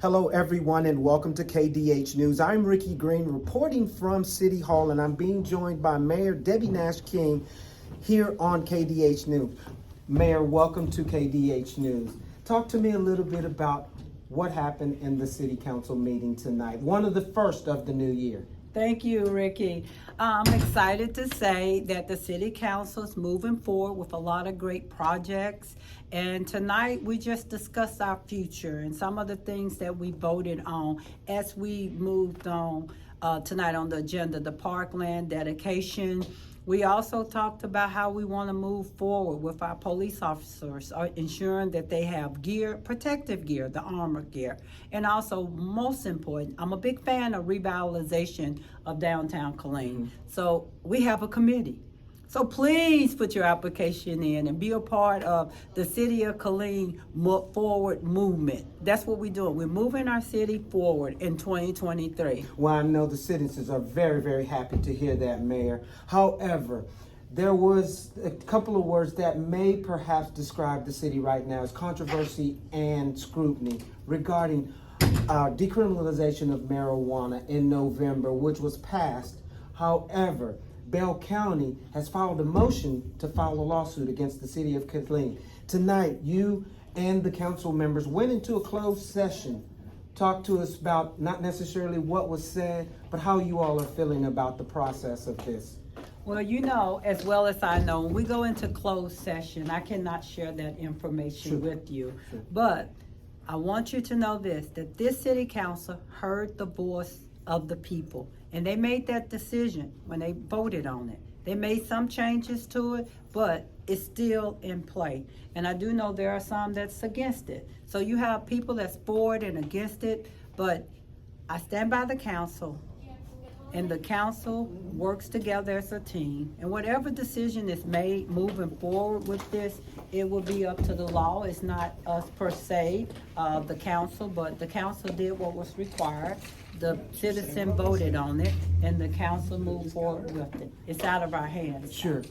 Hello, everyone, and welcome to KDH News. I'm Ricky Green reporting from City Hall, and I'm being joined by Mayor Debbie-Nash-King here on KDH News. Mayor, welcome to KDH News. Talk to me a little bit about what happened in the City Council meeting tonight, one of the first of the new year. Thank you, Ricky. I'm excited to say that the City Council is moving forward with a lot of great projects. And tonight we just discussed our future and some of the things that we voted on as we moved on tonight on the agenda, the parkland dedication. We also talked about how we want to move forward with our police officers, ensuring that they have gear, protective gear, the armor gear. And also, most important, I'm a big fan of revitalization of downtown Killeen. So we have a committee. So please put your application in and be a part of the City of Killeen Forward movement. That's what we're doing. We're moving our city forward in 2023. Well, I know the citizens are very, very happy to hear that, Mayor. However, there was a couple of words that may perhaps describe the city right now as controversy and scrutiny regarding decriminalization of marijuana in November, which was passed. However, Bell County has filed a motion to file a lawsuit against the city of Killeen. Tonight, you and the council members went into a closed session. Talk to us about not necessarily what was said, but how you all are feeling about the process of this. Well, you know, as well as I know, when we go into closed session, I cannot share that information with you. But I want you to know this, that this city council heard the voice of the people. And they made that decision when they voted on it. They made some changes to it, but it's still in play. And I do know there are some that's against it. So you have people that's for it and against it, but I stand by the council, and the council works together as a team. And whatever decision is made moving forward with this, it will be up to the law. It's not us per se, the council, but the council did what was required. The citizen voted on it, and the council moved forward with it. It's out of our hands. Sure.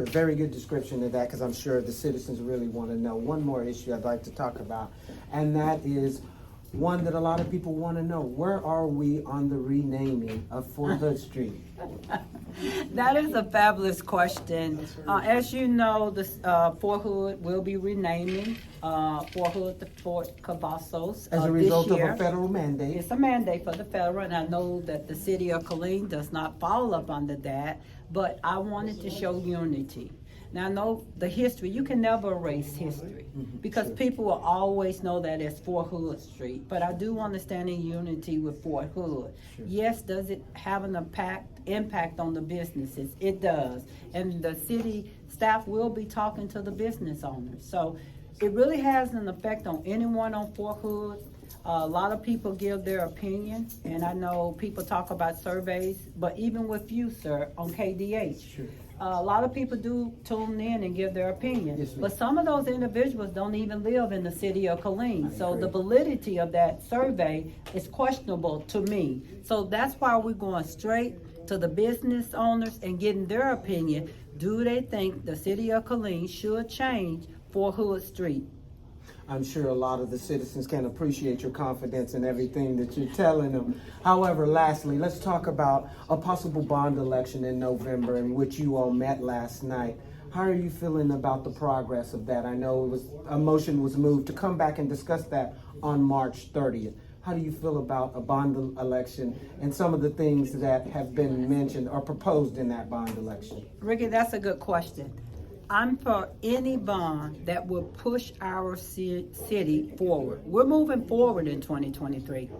Very good description of that, because I'm sure the citizens really want to know. One more issue I'd like to talk about, and that is one that a lot of people want to know. Where are we on the renaming of Fort Hood Street? That is a fabulous question. As you know, the Fort Hood will be renaming Fort Hood to Fort Cavazos As a result this year. of a federal mandate. It's a mandate for the federal, and I know that the city of Killeen does not fall up under that, but I wanted to show unity. Now, I know the history, you can never erase history, because people will always know that as Fort Hood Street, but I do want to stand in unity with Fort Hood. Yes, does it have an impact on the businesses? It does, and the city staff will be talking to the business owners. So it really has an effect on anyone on Fort Hood. A lot of people give their opinion, and I know people talk about surveys, but even with you, sir, on KDH, a lot of people do tune in and give their opinion. Yes, but some of those individuals don't even live in the city of Killeen. So the validity of that survey is questionable to me. So that's why we're going straight to the business owners and getting their opinion. Do they think the city of Killeen should change Fort Hood Street? I'm sure a lot of the citizens can appreciate your confidence in everything that you're telling them. However, lastly, let's talk about a possible bond election in November, in which you all met last night. How are you feeling about the progress of that? I know a motion was moved to come back and discuss that on March 30th. How do you feel about a bond election and some of the things that have been mentioned or proposed in that bond election? Ricky, that's a good question. I'm for any bond that will push our city forward. We're moving forward in 2023.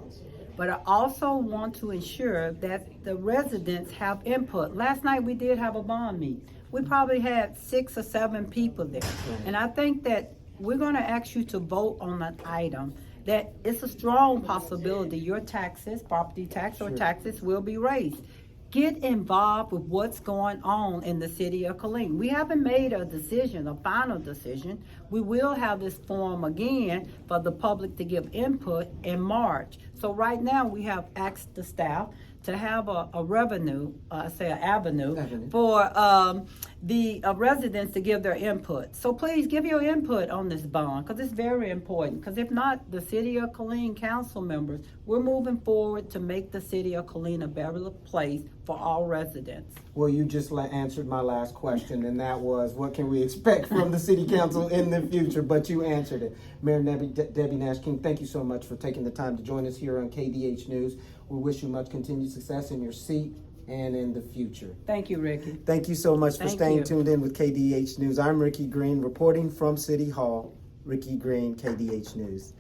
But I also want to ensure that the residents have input. Last night we did have a bond meeting. We probably had 6 or 7 people there. And I think that we're going to ask you to vote on an item that it's a strong possibility your taxes, property tax or taxes, will be raised. Get involved with what's going on in the city of Killeen. We haven't made a decision, a final decision. We will have this forum again for the public to give input in March. So right now we have asked the staff to have a revenue, an avenue Avenue. for the residents to give their input. So please give your input on this bond, because it's very important. Because if not, the City of Killeen council members, we're moving forward to make the City of Killeen a better place for all residents. Well, you just answered my last question, and that was, what can we expect from the city council in the future? But you answered it. Mayor Debbie-Nash-King, thank you so much for taking the time to join us here on KDH News. We wish you much continued success in your seat and in the future. Thank you, Ricky. Thank you so much for Thank staying you. tuned in with KDH News. I'm Ricky Green, reporting from City Hall. Ricky Green, KDH News.